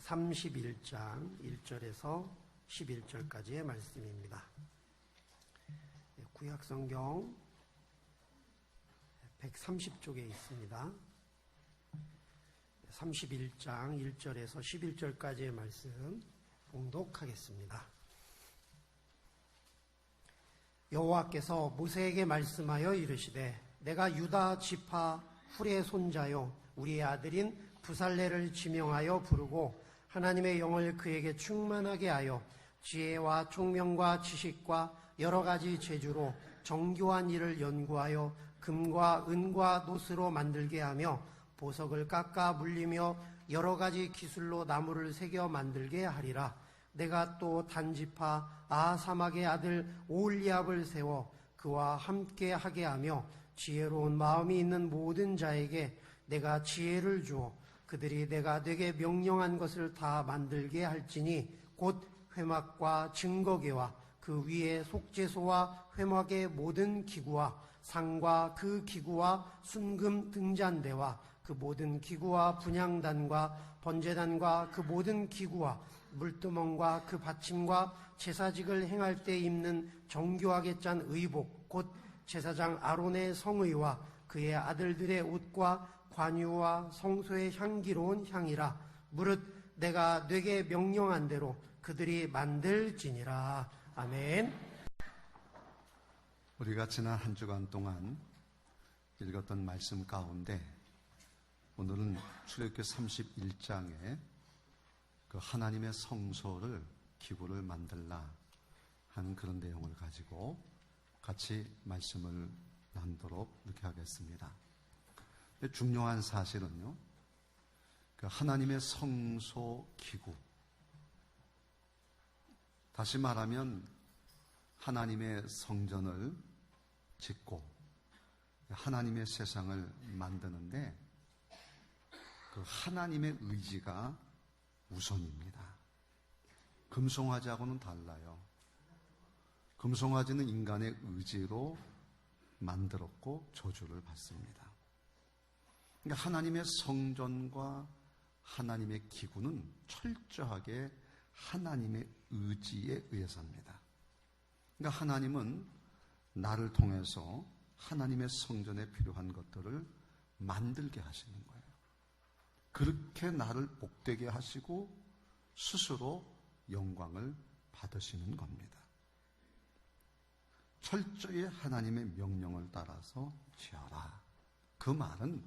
31장 1절에서 11절까지의 말씀입니다. 구약성경 130쪽에 있습니다. 31장 1절에서 11절까지의 말씀 봉독하겠습니다. 여호와께서 모세에게 말씀하여 이르시되 내가 유다 지파 훌의 손자요 우리의 아들인 부살레를 지명하여 부르고 하나님의 영을 그에게 충만하게 하여 지혜와 총명과 지식과 여러 가지 재주로 정교한 일을 연구하여 금과 은과 노스로 만들게 하며 보석을 깎아 물리며 여러 가지 기술로 나무를 새겨 만들게 하리라. 내가 또 단지파 아사막의 아들 오홀리압을 세워 그와 함께 하게 하며 지혜로운 마음이 있는 모든 자에게 내가 지혜를 주어 그들이 내가 내게 명령한 것을 다 만들게 할지니 곧 회막과 증거계와 그 위에 속죄소와 회막의 모든 기구와 상과 그 기구와 순금 등잔대와 그 모든 기구와 분향단과 번제단과 그 모든 기구와 물두멍과 그 받침과 제사직을 행할 때 입는 정교하게 짠 의복 곧 제사장 아론의 성의와 그의 아들들의 옷과 관유와 성소의 향기로운 향이라. 무릇 내가 네게 명령한 대로 그들이 만들지니라. 아멘. 우리가 지난 한 주간 동안 읽었던 말씀 가운데 오늘은 출애굽기 31장에 그 하나님의 성소를 기구를 만들라 하는 그런 내용을 가지고 같이 말씀을 나누도록 이렇게 하겠습니다. 중요한 사실은요, 그 하나님의 성소 기구, 다시 말하면 하나님의 성전을 짓고 하나님의 세상을 만드는데 그 하나님의 의지가 우선입니다. 금송아지하고는 달라요. 금송아지는 인간의 의지로 만들었고 저주를 받습니다. 그러니까 하나님의 성전과 하나님의 기구는 철저하게 하나님의 의지에 의해서입니다. 그러니까 하나님은 나를 통해서 하나님의 성전에 필요한 것들을 만들게 하시는 거예요. 그렇게 나를 복되게 하시고 스스로 영광을 받으시는 겁니다. 철저히 하나님의 명령을 따라서 지어라. 그 말은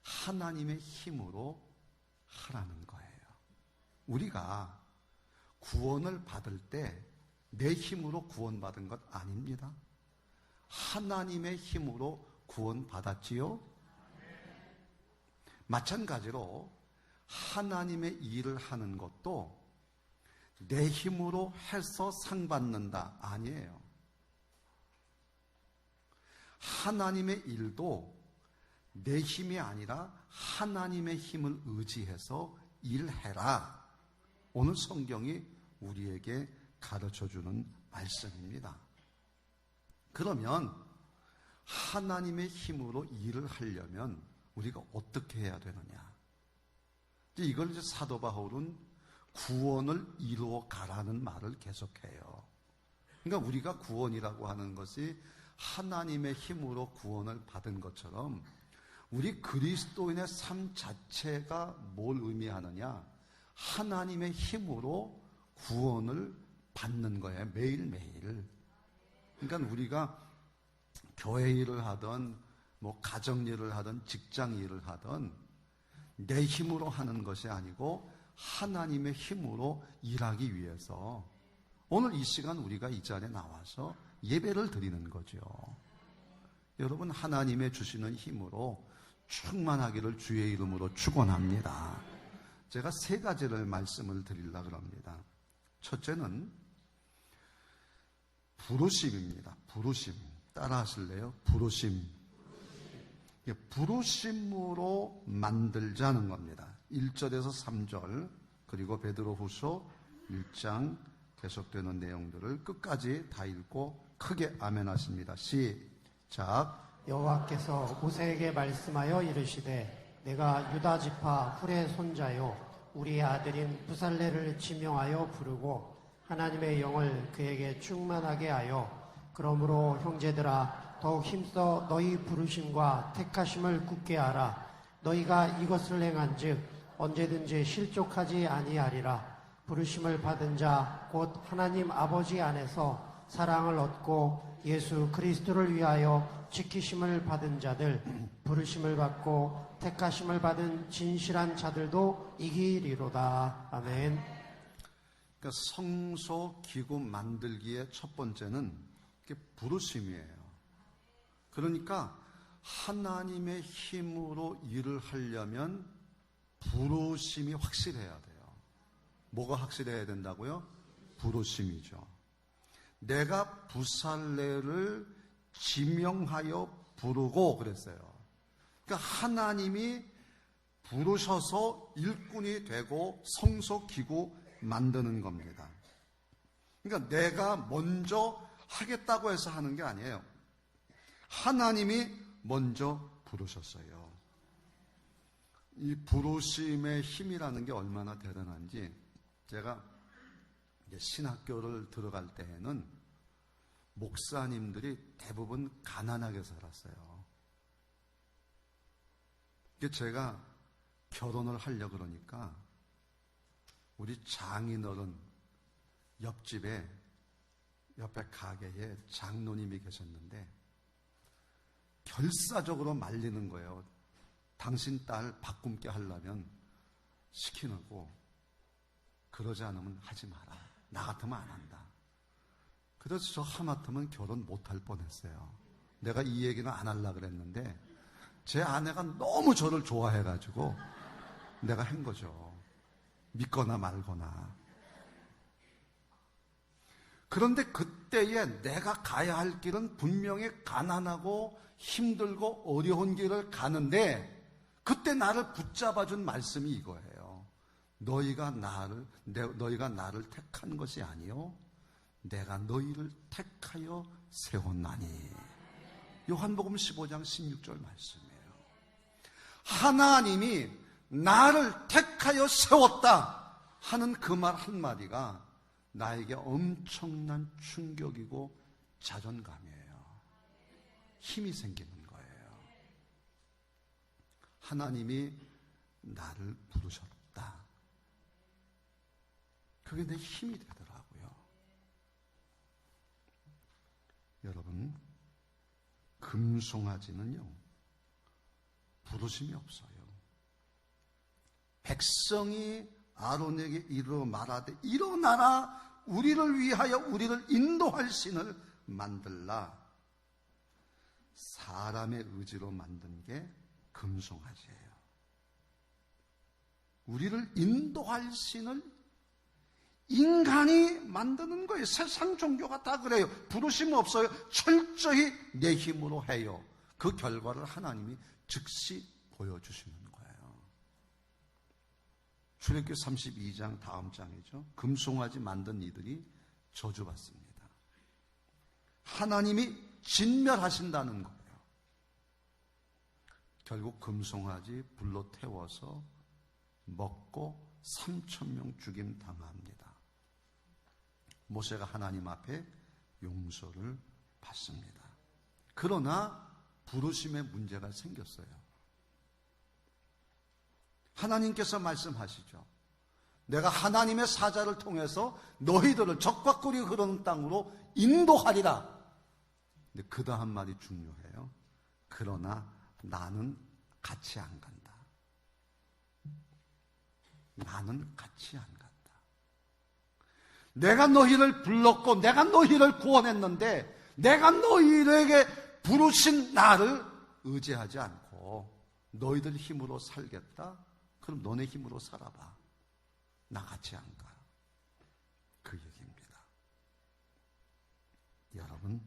하나님의 힘으로 하라는 거예요. 우리가 구원을 받을 때 내 힘으로 구원받은 것 아닙니다. 하나님의 힘으로 구원받았지요? 마찬가지로 하나님의 일을 하는 것도 내 힘으로 해서 상 받는다 아니에요. 하나님의 일도 내 힘이 아니라 하나님의 힘을 의지해서 일해라. 오늘 성경이 우리에게 가르쳐주는 말씀입니다. 그러면 하나님의 힘으로 일을 하려면 우리가 어떻게 해야 되느냐? 이걸 이제 사도 바울은 구원을 이루어 가라는 말을 계속해요. 그러니까 우리가 구원이라고 하는 것이 하나님의 힘으로 구원을 받은 것처럼 우리 그리스도인의 삶 자체가 뭘 의미하느냐? 하나님의 힘으로 구원을 받는 거예요. 매일매일. 그러니까 우리가 교회 일을 하든 가정 일을 하든 직장 일을 하든 내 힘으로 하는 것이 아니고 하나님의 힘으로 일하기 위해서 오늘 이 시간 우리가 이 자리에 나와서 예배를 드리는 거죠. 여러분, 하나님의 주시는 힘으로 충만하기를 주의 이름으로 축원합니다. 제가 세 가지를 말씀을 드리려고 합니다. 첫째는 부르심입니다. 부르심. 따라 하실래요? 부르심. 부르심으로 만들자는 겁니다. 1절에서 3절 그리고 베드로후서 1장 계속되는 내용들을 끝까지 다 읽고 크게 아멘 하십니다. 시작. 여호와께서 모세에게 말씀하여 이르시되 내가 유다 지파 훌의 손자요 우리의 아들인 부살레를 지명하여 부르고 하나님의 영을 그에게 충만하게 하여 그러므로 형제들아 더욱 힘써 너희 부르심과 택하심을 굳게 하라. 너희가 이것을 행한즉 언제든지 실족하지 아니하리라. 부르심을 받은 자 곧 하나님 아버지 안에서 사랑을 얻고 예수 그리스도를 위하여 지키심을 받은 자들, 부르심을 받고 택하심을 받은 진실한 자들도 이기리로다. 아멘. 그러니까 성소 기구 만들기의 첫 번째는 부르심이에요. 그러니까 하나님의 힘으로 일을 하려면 부르심이 확실해야 돼요. 뭐가 확실해야 된다고요? 부르심이죠. 내가 부살레를 지명하여 부르고 그랬어요. 그러니까 하나님이 부르셔서 일꾼이 되고 성소 기구 만드는 겁니다. 그러니까 내가 먼저 하겠다고 해서 하는 게 아니에요. 하나님이 먼저 부르셨어요. 이 부르심의 힘이라는 게 얼마나 대단한지 제가 이제 신학교를 들어갈 때에는 목사님들이 대부분 가난하게 살았어요. 제가 결혼을 하려고 그러니까 우리 장인어른 옆집에 옆에 가게에 장로님이 계셨는데 결사적으로 말리는 거예요. 당신 딸 바꿈게 하려면 시키고 그러지 않으면 하지 마라. 나 같으면 안 한다. 그래서 저 하마터면 결혼 못할 뻔했어요. 내가 이 얘기는 안 하려고 그랬는데 제 아내가 너무 저를 좋아해가지고 내가 한 거죠. 믿거나 말거나. 그런데 그때에 내가 가야 할 길은 분명히 가난하고 힘들고 어려운 길을 가는데 그때 나를 붙잡아준 말씀이 이거예요. 너희가 나를 택한 것이 아니요 내가 너희를 택하여 세웠나니. 요한복음 15장 16절 말씀이에요. 하나님이 나를 택하여 세웠다 하는 그 말 한마디가 나에게 엄청난 충격이고 자존감이에요. 힘이 생기는 거예요. 하나님이 나를 부르셨다. 그게 내 힘이 되더라고요. 여러분, 금송아지는요, 부르심이 없어요. 백성이 아론에게 이르러 말하되 일어나라 우리를 위하여 우리를 인도할 신을 만들라. 사람의 의지로 만든 게 금송아지예요. 우리를 인도할 신을 인간이 만드는 거예요. 세상 종교가 다 그래요. 부르심 없어요. 철저히 내 힘으로 해요. 그 결과를 하나님이 즉시 보여주시는 거예요. 출애굽기 32장 다음 장이죠. 금송아지 만든 이들이 저주받습니다. 하나님이 진멸하신다는 거예요. 결국 금송아지 불로 태워서 먹고 3,000명 죽임 당합니다. 모세가 하나님 앞에 용서를 받습니다. 그러나 부르심에 문제가 생겼어요. 하나님께서 말씀하시죠. 내가 하나님의 사자를 통해서 너희들을 적과 꿀이 흐르는 땅으로 인도하리라. 근데 그 다음 말이 중요해요. 그러나 나는 같이 안 간다. 나는 같이 안 간다. 내가 너희를 불렀고 내가 너희를 구원했는데 내가 너희에게 부르신 나를 의지하지 않고 너희들 힘으로 살겠다? 그럼 너네 힘으로 살아봐. 나 같이 안 가. 그 얘기입니다. 여러분,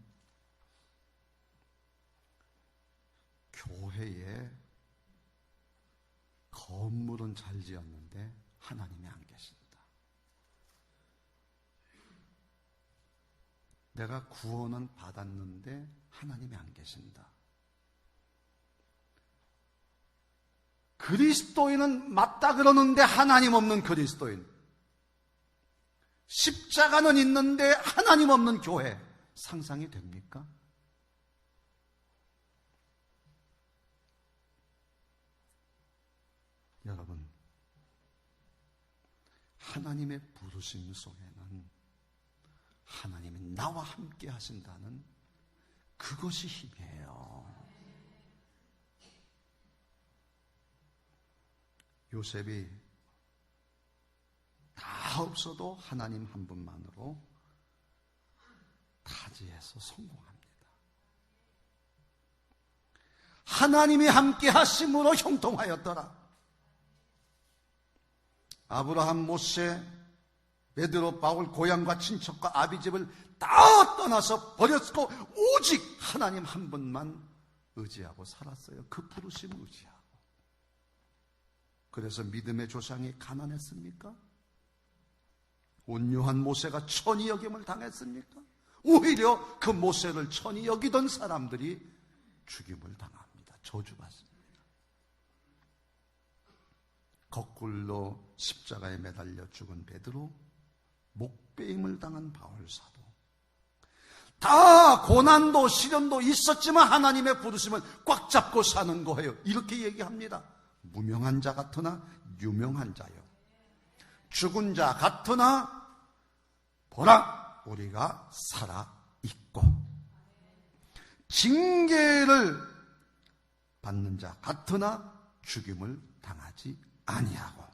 교회에 건물은 잘 지었는데 하나님이 안 계신다. 내가 구원은 받았는데 하나님이 안 계신다. 그리스도인은 맞다 그러는데 하나님 없는 그리스도인, 십자가는 있는데 하나님 없는 교회, 상상이 됩니까? 여러분, 하나님의 부르심 속에는 하나님이 나와 함께 하신다는 그것이 힘이에요. 요셉이 다 없어도 하나님 한 분만으로 타지에서 성공합니다. 하나님이 함께 하심으로 형통하였더라. 아브라함, 모세, 베드로, 바울, 고향과 친척과 아비집을 다 떠나서 버렸고 오직 하나님 한 분만 의지하고 살았어요. 그 부르심 의지하고. 그래서 믿음의 조상이 가난했습니까? 온유한 모세가 천히 여김을 당했습니까? 오히려 그 모세를 천히 여기던 사람들이 죽임을 당합니다. 저주받습니다. 거꾸로 십자가에 매달려 죽은 베드로, 목베임을 당한 바울사도, 다 고난도 시련도 있었지만 하나님의 부르심을 꽉 잡고 사는 거예요. 이렇게 얘기합니다. 무명한 자 같으나 유명한 자요, 죽은 자 같으나 보라 우리가 살아있고, 징계를 받는 자 같으나 죽임을 당하지 아니하고,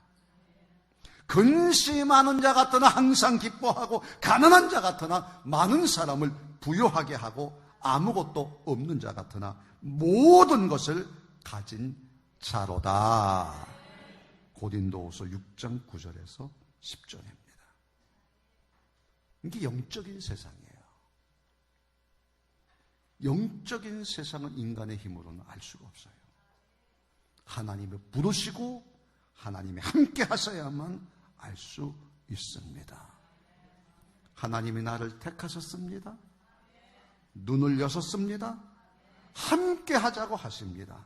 근심하는 자 같으나 항상 기뻐하고, 가난한 자 같으나 많은 사람을 부유하게 하고, 아무것도 없는 자 같으나 모든 것을 가진 자로다. 고린도후서 6장 9절에서 10절입니다. 이게 영적인 세상이에요. 영적인 세상은 인간의 힘으로는 알 수가 없어요. 하나님이 부르시고 하나님이 함께 하셔야만 알 수 있습니다. 하나님이 나를 택하셨습니다. 눈을 여셨습니다. 함께 하자고 하십니다.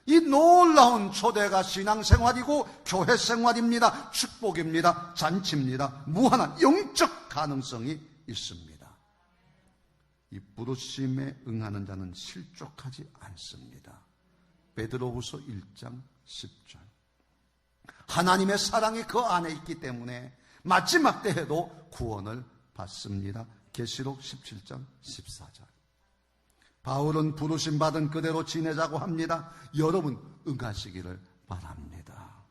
이 놀라운 초대가 신앙생활이고 교회 생활입니다. 축복입니다. 잔치입니다. 무한한 영적 가능성이 있습니다. 이 부르심에 응하는 자는 실족하지 않습니다. 베드로후서 1장 10절. 하나님의 사랑이 그 안에 있기 때문에 마지막 때에도 구원을 받습니다. 계시록 17장 14절. 바울은 부르심 받은 그대로 지내자고 합니다. 여러분 응하시기를 바랍니다.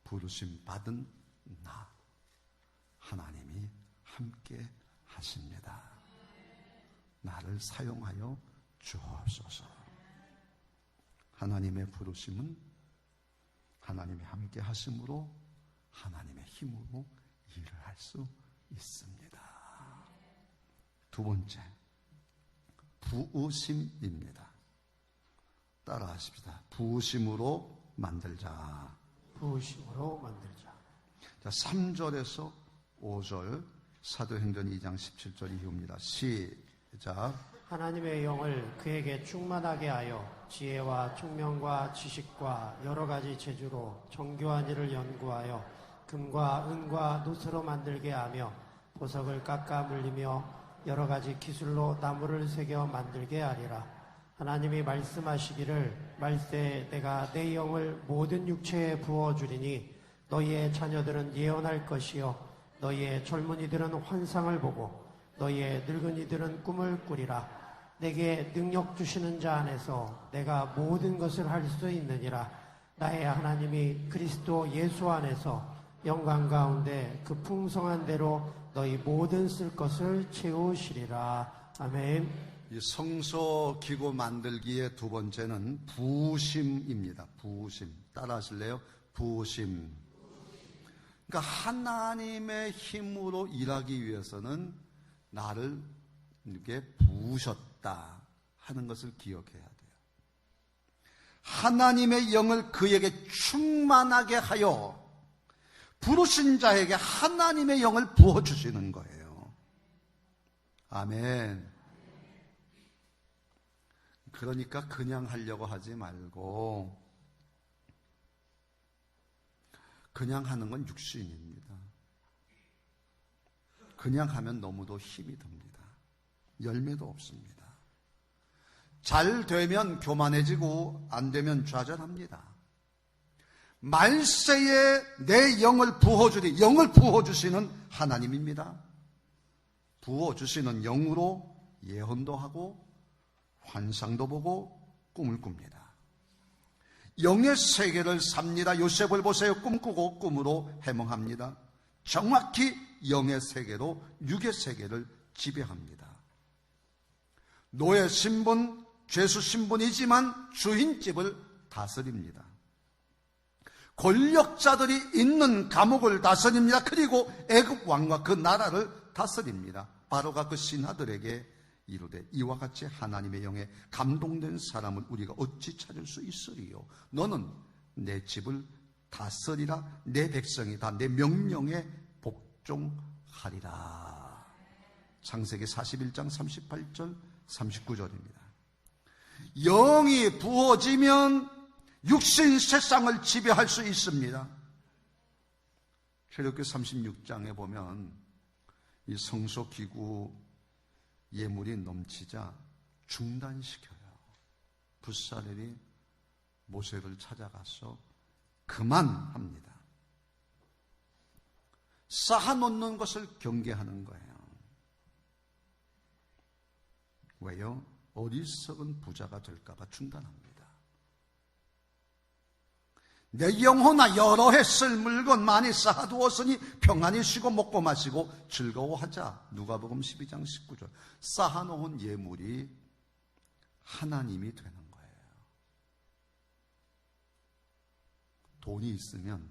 부르심 받은 나, 하나님이 함께 하십니다. 나를 사용하여 주옵소서. 하나님의 부르심은 하나님이 함께 하심으로 하나님의 힘으로 일을 할 수 있습니다. 두 번째, 부으심입니다. 따라하십시다. 부으심으로 만들자. 부으심으로 만들자. 자, 3절에서 5절 사도행전 2장 17절 이후입니다. 시작. 하나님의 영을 그에게 충만하게 하여 지혜와 총명과 지식과 여러 가지 재주로 정교한 일을 연구하여 금과 은과 노스로 만들게 하며 보석을 깎아 물리며 여러 가지 기술로 나무를 새겨 만들게 하리라. 하나님이 말씀하시기를 말세 내가 내 영을 모든 육체에 부어주리니 너희의 자녀들은 예언할 것이요 너희의 젊은이들은 환상을 보고 너희의 늙은이들은 꿈을 꾸리라. 내게 능력 주시는 자 안에서 내가 모든 것을 할 수 있느니라. 나의 하나님이 그리스도 예수 안에서 영광 가운데 그 풍성한 대로 너희 모든 쓸 것을 채우시리라. 아멘. 이 성소 기구 만들기의 두 번째는 부심입니다. 부심. 따라 하실래요? 부심. 그러니까 하나님의 힘으로 일하기 위해서는 나를 이렇게 부으셨다 하는 것을 기억해야 돼요. 하나님의 영을 그에게 충만하게 하여 부르신 자에게 하나님의 영을 부어주시는 거예요. 아멘. 그러니까 그냥 하려고 하지 말고 그냥 하는 건 육신입니다. 그냥 하면 너무도 힘이 듭니다. 열매도 없습니다. 잘 되면 교만해지고 안 되면 좌절합니다. 말세에 내 영을 부어주리, 영을 부어주시는 하나님입니다. 부어주시는 영으로 예언도 하고 환상도 보고 꿈을 꿉니다. 영의 세계를 삽니다. 요셉을 보세요. 꿈꾸고 꿈으로 해몽합니다. 정확히 영의 세계로 육의 세계를 지배합니다. 노예 신분, 죄수 신분이지만 주인집을 다스립니다. 권력자들이 있는 감옥을 다스립니다. 그리고 애굽 왕과 그 나라를 다스립니다. 바로가 그 신하들에게 이르되 이와 같이 하나님의 영에 감동된 사람을 우리가 어찌 찾을 수 있으리요? 너는 내 집을 다스리라. 내 백성이 다 내 명령에 복종하리라. 창세기 41장 38절 39절입니다. 영이 부어지면 육신 세상을 지배할 수 있습니다. 출애굽기 36장에 보면 이 성소기구 예물이 넘치자 중단시켜요. 붓사렐이 모세를 찾아가서 그만합니다. 쌓아놓는 것을 경계하는 거예요. 왜요? 어리석은 부자가 될까봐 중단합니다. 내 영혼아 여러 해 쓸 물건 많이 쌓아두었으니 평안히 쉬고 먹고 마시고 즐거워하자. 누가복음 12장 19절. 쌓아놓은 예물이 하나님이 되는 거예요. 돈이 있으면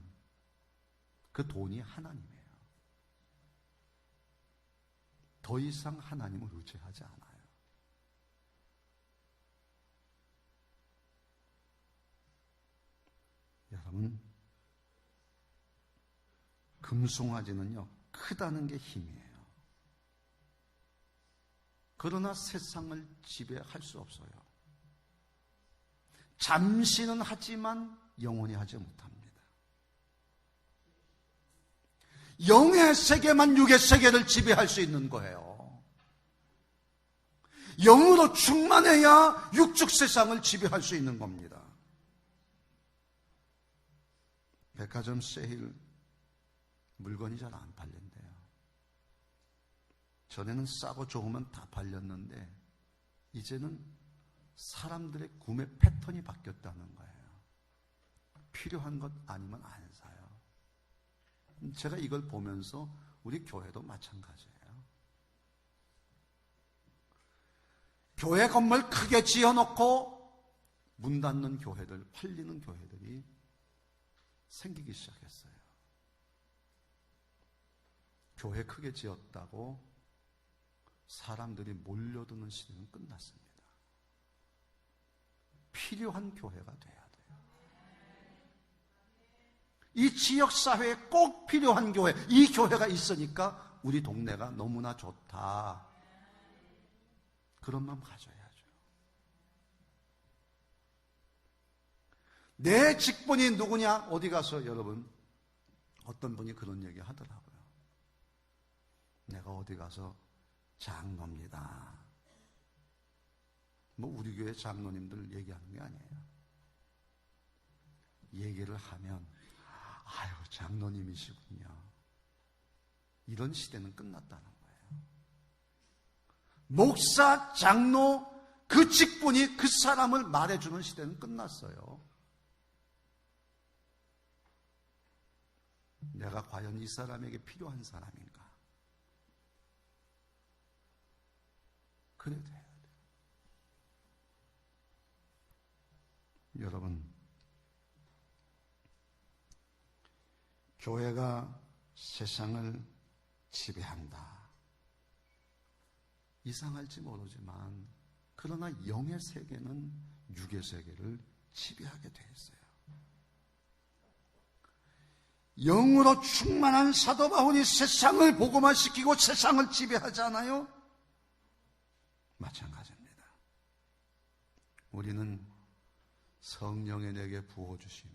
그 돈이 하나님이에요. 더 이상 하나님을 의지하지 않아요. 여러분, 금송아지는요, 크다는 게 힘이에요. 그러나 세상을 지배할 수 없어요. 잠시는 하지만 영원히 하지 못합니다. 영의 세계만 육의 세계를 지배할 수 있는 거예요. 영으로 충만해야 육축 세상을 지배할 수 있는 겁니다. 백화점 세일 물건이 잘 안 팔린대요. 전에는 싸고 좋으면 다 팔렸는데 이제는 사람들의 구매 패턴이 바뀌었다는 거예요. 필요한 것 아니면 안 사요. 제가 이걸 보면서 우리 교회도 마찬가지예요. 교회 건물 크게 지어놓고 문 닫는 교회들, 팔리는 교회들이 생기기 시작했어요. 교회 크게 지었다고 사람들이 몰려드는 시대는 끝났습니다. 필요한 교회가 돼야 돼요. 이 지역사회에 꼭 필요한 교회, 이 교회가 있으니까 우리 동네가 너무나 좋다. 그런 마음 가져야죠. 내 직분이 누구냐? 어디 가서 여러분, 어떤 분이 그런 얘기 하더라고요. 내가 어디 가서 장로입니다. 뭐 우리 교회 장로님들 얘기하는 게 아니에요. 얘기를 하면 아유 장로님이시군요. 이런 시대는 끝났다는 거예요. 목사, 장로, 그 직분이 그 사람을 말해주는 시대는 끝났어요. 내가 과연 이 사람에게 필요한 사람인가? 그래 돼야 돼요. 여러분, 교회가 세상을 지배한다. 이상할지 모르지만 그러나 영의 세계는 육의 세계를 지배하게 돼 있어요. 영으로 충만한 사도 바울이 세상을 복음화시키고 세상을 지배하잖아요. 마찬가지입니다. 우리는 성령의 내게 부어주심,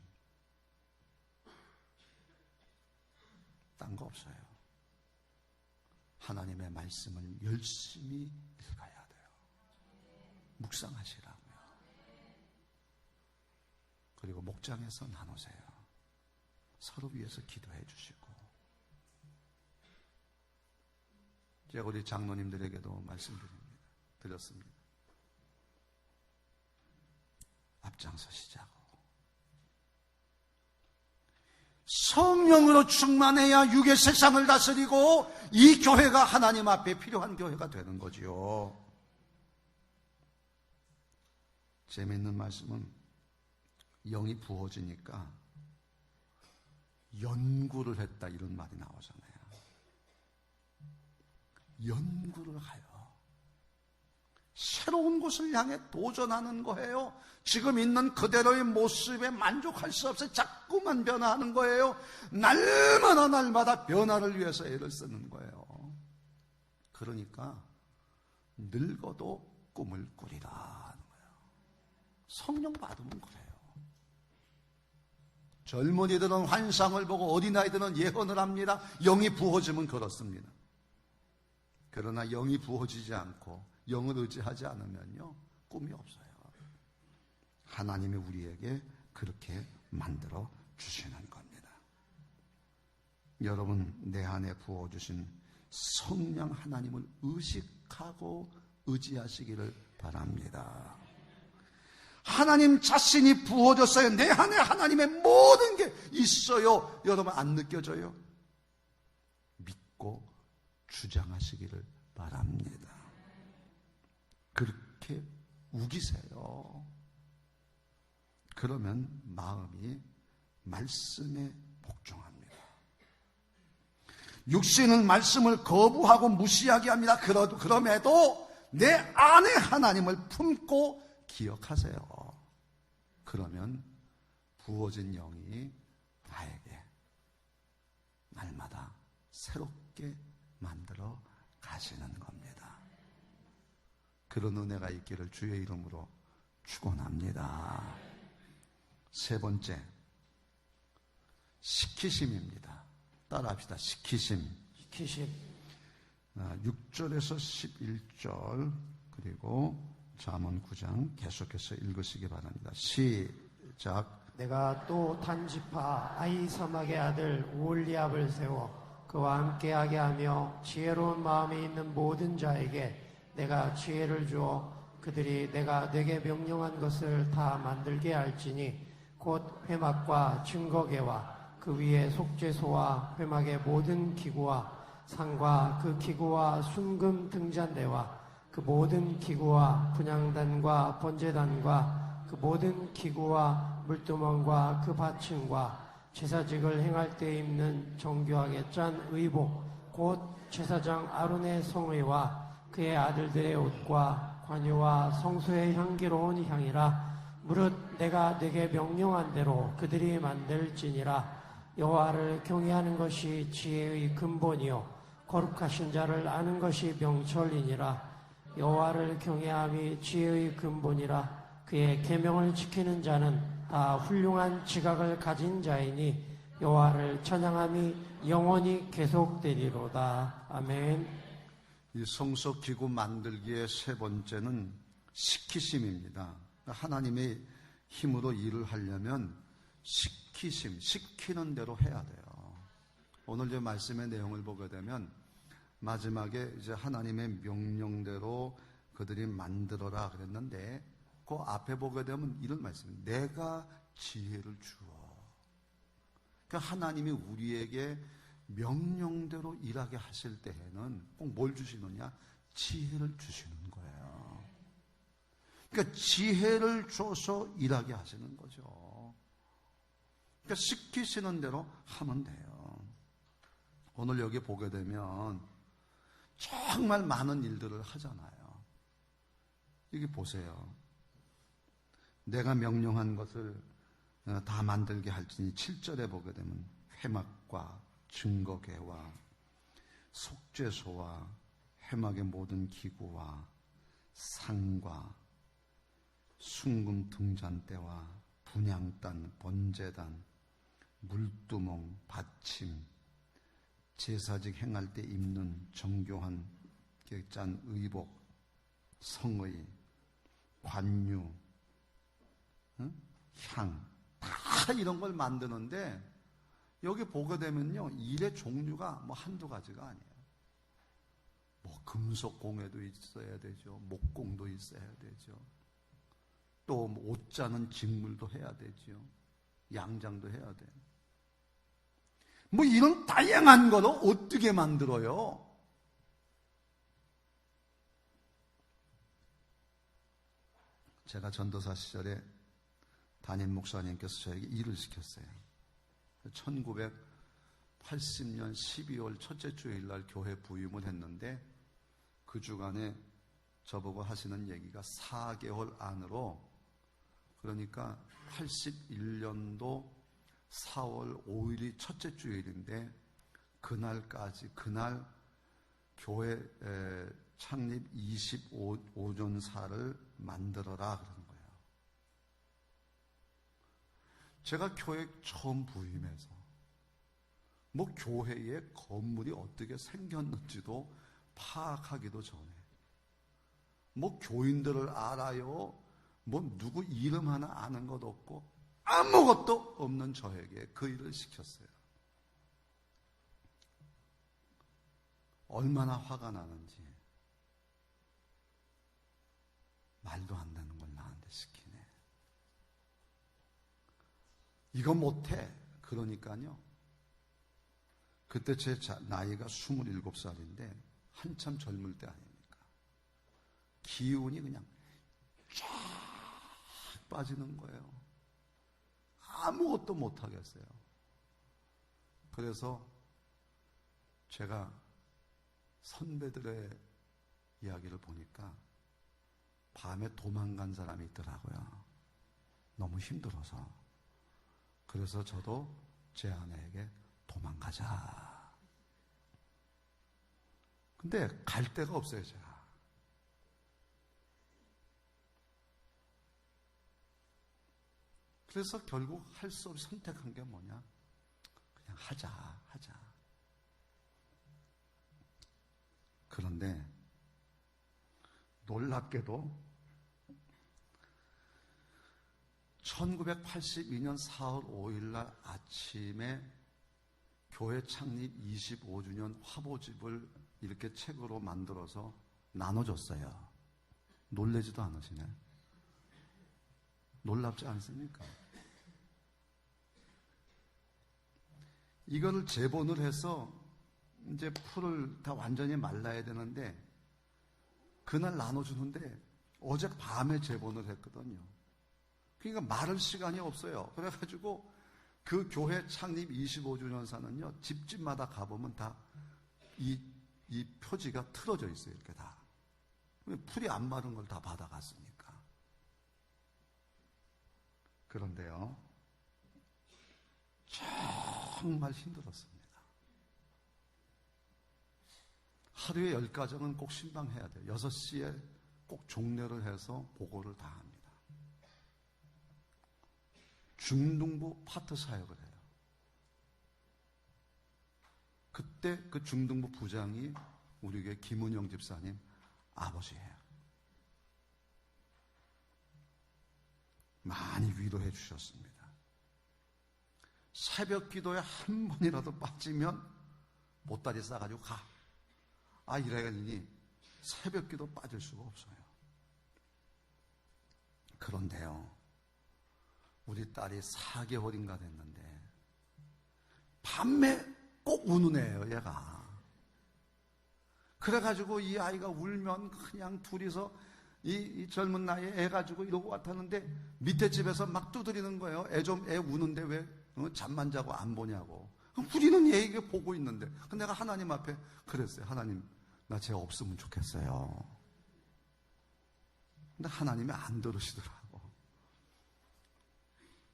딴 거 없어요. 하나님의 말씀을 열심히 읽어야 돼요. 묵상하시라고요. 그리고 목장에서 나누세요. 서로 위해서 기도해 주시고. 제가 우리 장로님들에게도 드렸습니다. 앞장서시자고. 성령으로 충만해야 육의 세상을 다스리고 이 교회가 하나님 앞에 필요한 교회가 되는 거지요. 재미있는 말씀은 영이 부어지니까 연구를 했다 이런 말이 나오잖아요. 연구를 하여 새로운 곳을 향해 도전하는 거예요. 지금 있는 그대로의 모습에 만족할 수 없어요. 자꾸만 변화하는 거예요. 날마다 변화를 위해서 애를 쓰는 거예요. 그러니까 늙어도 꿈을 꾸리라 하는 거예요. 성령 받으면 그래요. 젊은이들은 환상을 보고 어린아이들은 예언을 합니다. 영이 부어지면 그렇습니다. 그러나 영이 부어지지 않고 영을 의지하지 않으면요, 꿈이 없어요. 하나님이 우리에게 그렇게 만들어 주시는 겁니다. 여러분, 내 안에 부어주신 성령 하나님을 의식하고 의지하시기를 바랍니다. 하나님 자신이 부어졌어요. 내 안에 하나님의 모든 게 있어요. 여러분, 안 느껴져요? 믿고 주장하시기를 바랍니다. 그렇게 우기세요. 그러면 마음이 말씀에 복종합니다. 육신은 말씀을 거부하고 무시하게 합니다. 그럼에도 내 안에 하나님을 품고 기억하세요. 그러면 부어진 영이 나에게 날마다 새롭게 만들어 가시는 겁니다. 그런 은혜가 있기를 주의 이름으로 축원합니다. 세 번째, 시키심입니다. 따라합시다. 시키심. 6절에서 11절 그리고 잠언 9장 계속해서 읽으시기 바랍니다. 시작. 내가 또 단지파 아히사막의 아들 오홀리압을 세워 그와 함께하게 하며 지혜로운 마음이 있는 모든 자에게 내가 지혜를 주어 그들이 내가 내게 명령한 것을 다 만들게 할지니 곧 회막과 증거계와 그 위에 속죄소와 회막의 모든 기구와 상과 그 기구와 순금 등잔대와 그 모든 기구와 분향단과 번제단과 그 모든 기구와 물두멍과 그 받침과 제사직을 행할 때 입는 정교하게 짠 의복 곧 제사장 아론의 성의와 그의 아들들의 옷과 관유와 성소의 향기로운 향이라. 무릇 내가 내게 명령한 대로 그들이 만들지니라. 여호와를 경외하는 것이 지혜의 근본이요 거룩하신 자를 아는 것이 명철이니라. 여호와를 경외함이 지혜의 근본이라. 그의 계명을 지키는 자는 다 훌륭한 지각을 가진 자이니 여호와를 찬양함이 영원히 계속되리로다. 아멘. 이 성소 기구 만들기의 세 번째는 시키심입니다. 하나님의 힘으로 일을 하려면 시키는 대로 해야 돼요. 오늘 제 말씀의 내용을 보게 되면 마지막에 이제 하나님의 명령대로 그들이 만들어라 그랬는데 그 앞에 보게 되면 이런 말씀입니다. 내가 지혜를 주어. 그러니까 하나님이 우리에게 명령대로 일하게 하실 때에는 꼭 뭘 주시느냐? 지혜를 주시는 거예요. 그러니까 지혜를 줘서 일하게 하시는 거죠. 그러니까 시키시는 대로 하면 돼요. 오늘 여기 보게 되면 정말 많은 일들을 하잖아요. 여기 보세요. 내가 명령한 것을 다 만들게 할지니 7절에 보게 되면 회막과 증거계와 속죄소와 회막의 모든 기구와 상과 순금 등잔대와 분향단, 번제단, 물두멍, 받침, 제사직 행할 때 입는 정교한 짠 의복, 성의, 관유, 향, 다 이런 걸 만드는데 여기 보게 되면요, 일의 종류가 뭐 한두 가지가 아니에요. 뭐 금속 공예도 있어야 되죠. 목공도 있어야 되죠. 또 옷 짜는 직물도 해야 되죠. 양장도 해야 돼요. 뭐 이런 다양한 거를 어떻게 만들어요? 제가 전도사 시절에 담임 목사님께서 저에게 일을 시켰어요. 1980년 12월 첫째 주일 날 교회 부임을 했는데 그 주간에 저보고 하시는 얘기가 4개월 안으로, 그러니까 81년도 4월 5일이 첫째 주일인데 그날까지, 그날 교회 창립 25주년사를 만들어라 그러는 거예요. 제가 교회 처음 부임해서 뭐 교회의 건물이 어떻게 생겼는지도 파악하기도 전에, 뭐 교인들을 알아요, 뭐 누구 이름 하나 아는 것도 없고 아무것도 없는 저에게 그 일을 시켰어요. 얼마나 화가 나는지. 말도 안 되는 걸 나한테 시키네. 이거 못해. 그러니까요, 그때 제 나이가 27살인데 한참 젊을 때 아닙니까? 기운이 그냥 쫙 빠지는 거예요. 아무것도 못하겠어요. 그래서 제가 선배들의 이야기를 보니까 밤에 도망간 사람이 있더라고요. 너무 힘들어서. 그래서 저도 제 아내에게 도망가자. 근데 갈 데가 없어요, 제가. 그래서 결국 할 수 없이 선택한 게 뭐냐? 그냥 하자. 그런데 놀랍게도 1982년 4월 5일 날 아침에 교회 창립 25주년 화보집을 이렇게 책으로 만들어서 나눠줬어요. 놀라지도 않으시네. 놀랍지 않습니까? 이거를 재본을 해서 이제 풀을 다 완전히 말라야 되는데 그날 나눠주는데 어제 밤에 재본을 했거든요. 그러니까 말할 시간이 없어요. 그래가지고 그 교회 창립 25주년사는요, 집집마다 가보면 다 이 표지가 틀어져 있어요. 이렇게 다. 풀이 안 마른 걸 다 받아갔으니까. 그런데요, 정말 힘들었습니다. 하루에 10가정은 꼭 신방해야 돼요. 6시에 꼭 종례를 해서 보고를 다 합니다. 중등부 파트 사역을 해요. 그때 그 중등부 부장이 우리 교회 김은영 집사님 아버지예요. 많이 위로해 주셨습니다. 새벽 기도에 한 번이라도 빠지면 보따리 싸가지고 가. 이래가니 새벽 기도 빠질 수가 없어요. 그런데요, 우리 딸이 4개월인가 됐는데 밤에 꼭 우는 애예요, 얘가. 그래가지고 이 아이가 울면 그냥 둘이서 이 젊은 나이에 애 가지고 이러고 왔다는데 밑에 집에서 막 두드리는 거예요. 애 우는데 왜 잠만 자고 안 보냐고. 우리는 얘에게 보고 있는데. 근데 내가 하나님 앞에 그랬어요. 하나님, 나 쟤 없으면 좋겠어요. 근데 하나님이 안 들으시더라고.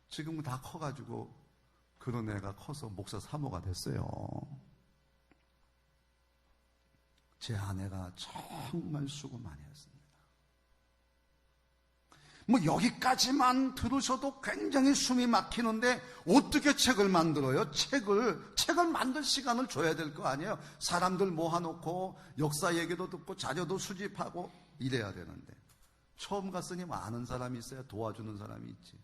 지금은 다 커가지고 그런 애가 커서 목사 사모가 됐어요. 제 아내가 정말 수고 많이 했습니다. 뭐 여기까지만 들으셔도 굉장히 숨이 막히는데 어떻게 책을 만들어요? 책을 만들 시간을 줘야 될 거 아니에요? 사람들 모아놓고 역사 얘기도 듣고 자료도 수집하고 이래야 되는데 처음 갔으니 많은 사람이 있어야 도와주는 사람이 있지.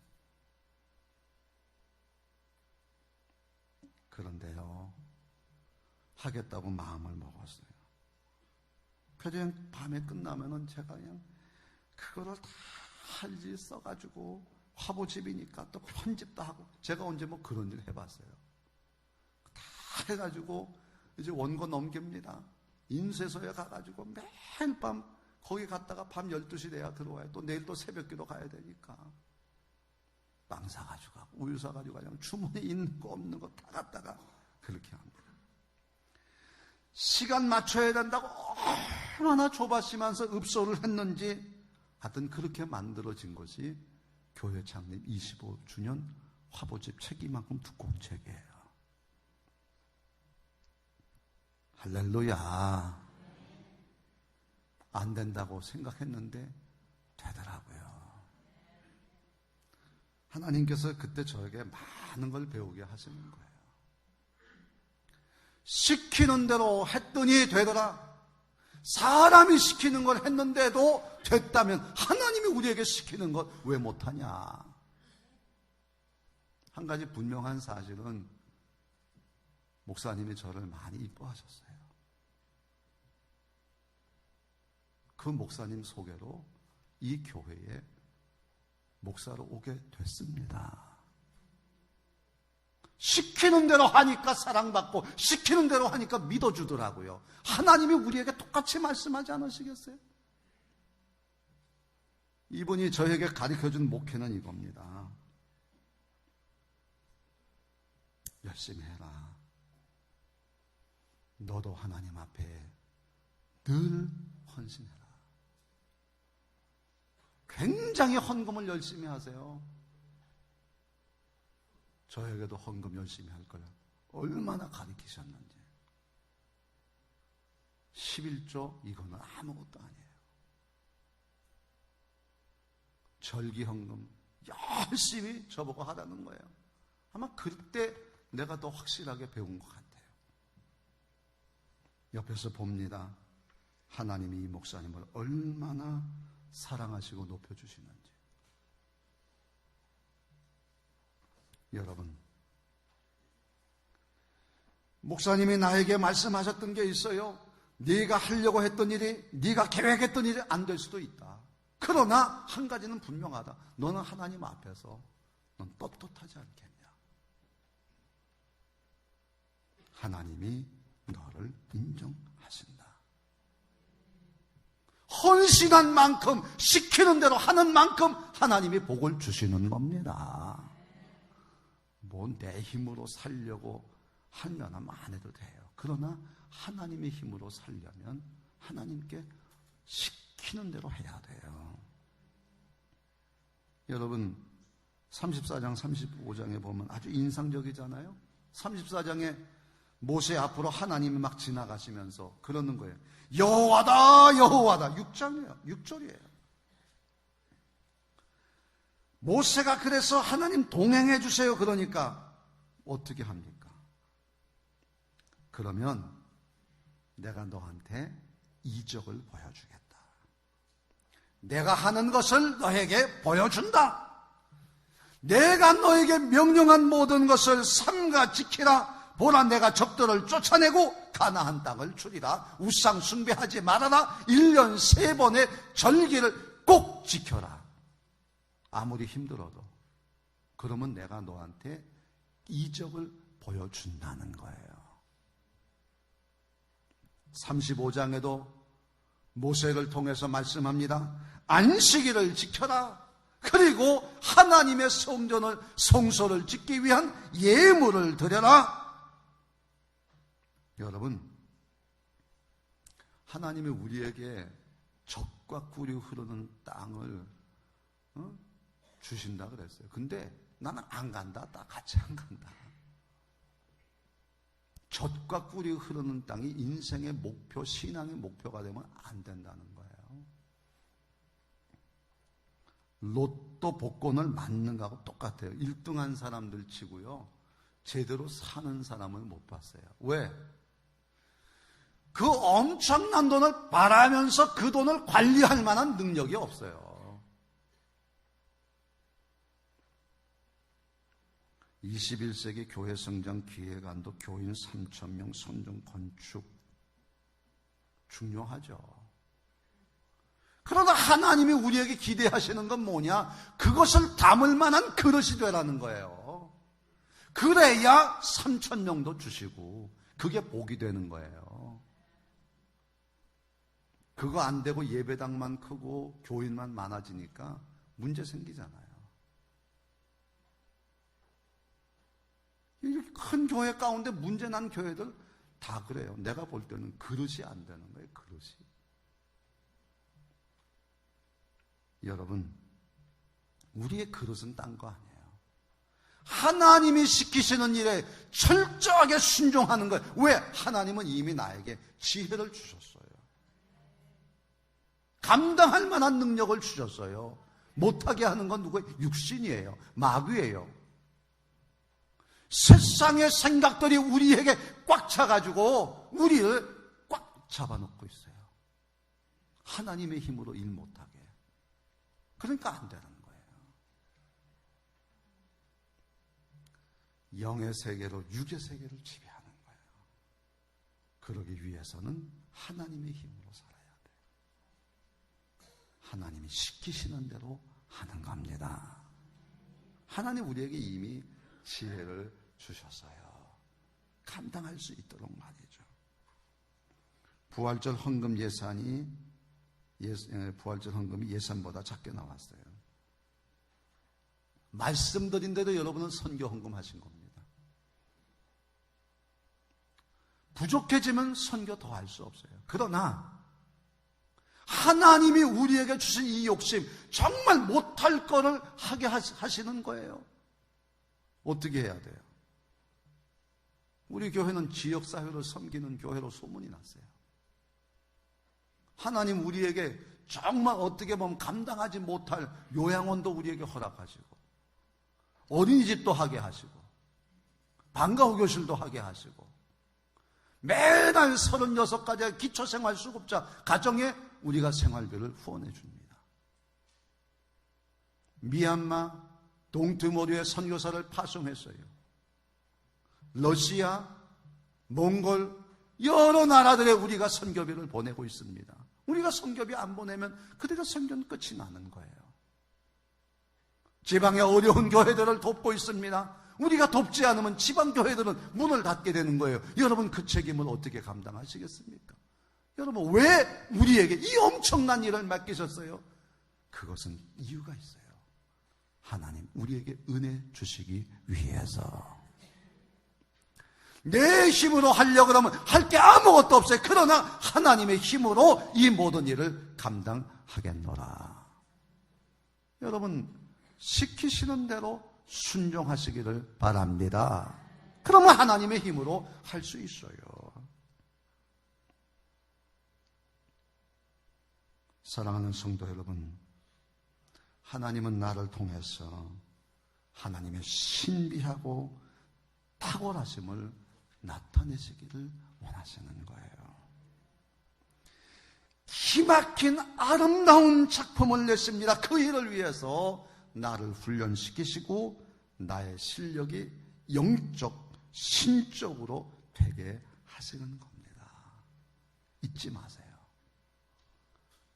그런데요, 하겠다고 마음을 먹었어요. 그냥 밤에 끝나면은 제가 그냥 그거를 다 할지 써가지고 화보집이니까 또 편집도 하고, 제가 언제 뭐 그런 일 해봤어요. 다 해가지고 이제 원고 넘깁니다. 인쇄소에 가가지고 매일 밤 거기 갔다가 밤 12시 돼야 들어와요. 또 내일 또 새벽기도 가야 되니까 빵 사가지고 가고 우유 사가지고 그냥 주머니에 있는 거 없는 거 다 갖다가 그렇게 합니다. 시간 맞춰야 된다고 얼마나 조바심하면서 읍소를 했는지 하여튼 그렇게 만들어진 것이 교회 창립 25주년 화보집 책이 만큼 두꺼운 책이에요. 할렐루야. 안 된다고 생각했는데 되더라고요. 하나님께서 그때 저에게 많은 걸 배우게 하시는 거예요. 시키는 대로 했더니 되더라. 사람이 시키는 걸 했는데도 됐다면 하나님이 우리에게 시키는 것 왜 못하냐. 한 가지 분명한 사실은 목사님이 저를 많이 이뻐하셨어요. 그 목사님 소개로 이 교회에 목사로 오게 됐습니다. 시키는 대로 하니까 사랑받고 시키는 대로 하니까 믿어주더라고요. 하나님이 우리에게 똑같이 말씀하지 않으시겠어요? 이분이 저에게 가르쳐준 목회는 이겁니다. 열심히 해라. 너도 하나님 앞에 늘 헌신해라. 굉장히 헌금을 열심히 하세요. 저에게도 헌금 열심히 할 거야. 얼마나 가르치셨는지. 11조 이거는 아무것도 아니에요. 절기 헌금 열심히 저보고 하라는 거예요. 아마 그때 내가 더 확실하게 배운 것 같아요. 옆에서 봅니다. 하나님이 이 목사님을 얼마나 사랑하시고 높여주시는지. 여러분, 목사님이 나에게 말씀하셨던 게 있어요. 네가 하려고 했던 일이, 네가 계획했던 일이 안 될 수도 있다. 그러나 한 가지는 분명하다. 너는 하나님 앞에서 넌 떳떳하지 않겠냐. 하나님이 너를 인정하신다. 헌신한 만큼, 시키는 대로 하는 만큼 하나님이 복을 주시는 겁니다. 뭐 내 힘으로 살려고 하면은 안 해도 돼요. 그러나 하나님의 힘으로 살려면 하나님께 시키는 대로 해야 돼요. 여러분 34장 35장에 보면 아주 인상적이잖아요. 34장에 모세 앞으로 하나님이 막 지나가시면서 그러는 거예요. 여호와다 여호와다. 6장이에요. 6절이에요. 모세가 그래서 하나님 동행해 주세요. 그러니까 어떻게 합니까? 그러면 내가 너한테 이적을 보여주겠다. 내가 하는 것을 너에게 보여준다. 내가 너에게 명령한 모든 것을 삼가 지키라. 보라, 내가 적들을 쫓아내고 가나안 땅을 주리라. 우상 숭배하지 말아라. 1년 3번의 절기를 꼭 지켜라. 아무리 힘들어도. 그러면 내가 너한테 이적을 보여준다는 거예요. 35장에도 모세를 통해서 말씀합니다. 안식일을 지켜라. 그리고 하나님의 성소를 짓기 위한 예물을 드려라. 여러분, 하나님이 우리에게 젖과 꿀이 흐르는 땅을 주신다 그랬어요. 근데 나는 안 간다. 나 같이 안 간다. 젖과 꿀이 흐르는 땅이 인생의 목표, 신앙의 목표가 되면 안 된다는 거예요. 로또 복권을 맞는 거하고 똑같아요. 1등한 사람들 치고요. 제대로 사는 사람을 못 봤어요. 왜? 그 엄청난 돈을 바라면서 그 돈을 관리할 만한 능력이 없어요. 21세기 교회 성장 기획안도 교인 3,000명 선정 건축 중요하죠. 그러나 하나님이 우리에게 기대하시는 건 뭐냐? 그것을 담을 만한 그릇이 되라는 거예요. 그래야 3,000명도 주시고 그게 복이 되는 거예요. 그거 안 되고 예배당만 크고 교인만 많아지니까 문제 생기잖아요. 이렇게 큰 교회 가운데 문제 난 교회들 다 그래요. 내가 볼 때는 그릇이 안 되는 거예요. 그릇이. 여러분, 우리의 그릇은 딴 거 아니에요. 하나님이 시키시는 일에 철저하게 순종하는 거예요. 왜? 하나님은 이미 나에게 지혜를 주셨어요. 감당할 만한 능력을 주셨어요. 못하게 하는 건 누구예요? 육신이에요. 마귀예요. 세상의 생각들이 우리에게 꽉 차가지고 우리를 꽉 잡아놓고 있어요. 하나님의 힘으로 일 못하게. 그러니까 안 되는 거예요. 영의 세계로 육의 세계를 지배하는 거예요. 그러기 위해서는 하나님의 힘으로 살아야 돼요. 하나님이 시키시는 대로 하는 겁니다. 하나님 우리에게 이미 지혜를 주셨어요. 감당할 수 있도록 말이죠. 부활절 헌금 예산이 부활절 헌금이 예산보다 작게 나왔어요. 말씀드린 대로 여러분은 선교 헌금 하신 겁니다. 부족해지면 선교 더 할 수 없어요. 그러나 하나님이 우리에게 주신 이 욕심, 정말 못할 거를 하게 하시는 거예요. 어떻게 해야 돼요? 우리 교회는 지역사회를 섬기는 교회로 소문이 났어요. 하나님 우리에게 정말 어떻게 보면 감당하지 못할 요양원도 우리에게 허락하시고, 어린이집도 하게 하시고, 방과후 교실도 하게 하시고, 매달 36가지의 기초생활수급자 가정에 우리가 생활비를 후원해 줍니다. 미얀마 동트모르에 선교사를 파송했어요. 러시아, 몽골, 여러 나라들에 우리가 선교비를 보내고 있습니다. 우리가 선교비 안 보내면 그대로 선교는 끝이 나는 거예요. 지방의 어려운 교회들을 돕고 있습니다. 우리가 돕지 않으면 지방 교회들은 문을 닫게 되는 거예요. 여러분 그 책임을 어떻게 감당하시겠습니까? 여러분 왜 우리에게 이 엄청난 일을 맡기셨어요? 그것은 이유가 있어요. 하나님 우리에게 은혜 주시기 위해서. 내 힘으로 하려고 하면 할 게 아무것도 없어요. 그러나 하나님의 힘으로 이 모든 일을 감당하겠노라. 여러분 시키시는 대로 순종하시기를 바랍니다. 그러면 하나님의 힘으로 할 수 있어요. 사랑하는 성도 여러분, 하나님은 나를 통해서 하나님의 신비하고 탁월하심을 나타내시기를 원하시는 거예요. 기막힌 아름다운 작품을 냈습니다. 그 일을 위해서 나를 훈련시키시고 나의 실력이 영적, 신적으로 되게 하시는 겁니다. 잊지 마세요.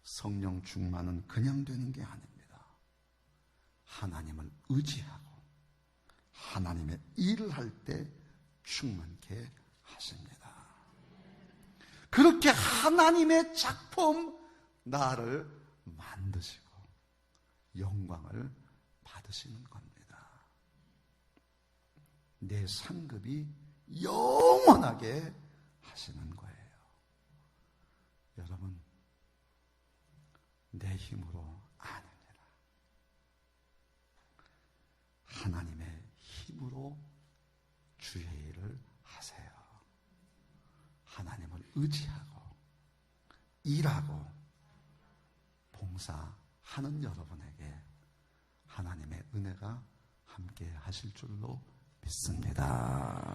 성령 충만은 그냥 되는 게 아닙니다. 하나님을 의지하고 하나님의 일을 할 때 충만케 하십니다. 그렇게 하나님의 작품 나를 만드시고 영광을 받으시는 겁니다. 내 상급이 영원하게 하시는 거예요. 여러분 내 힘으로 아닙니다. 하나님의 힘으로 주의 일을 하세요. 하나님을 의지하고 일하고 봉사하는 여러분에게 하나님의 은혜가 함께 하실 줄로 믿습니다.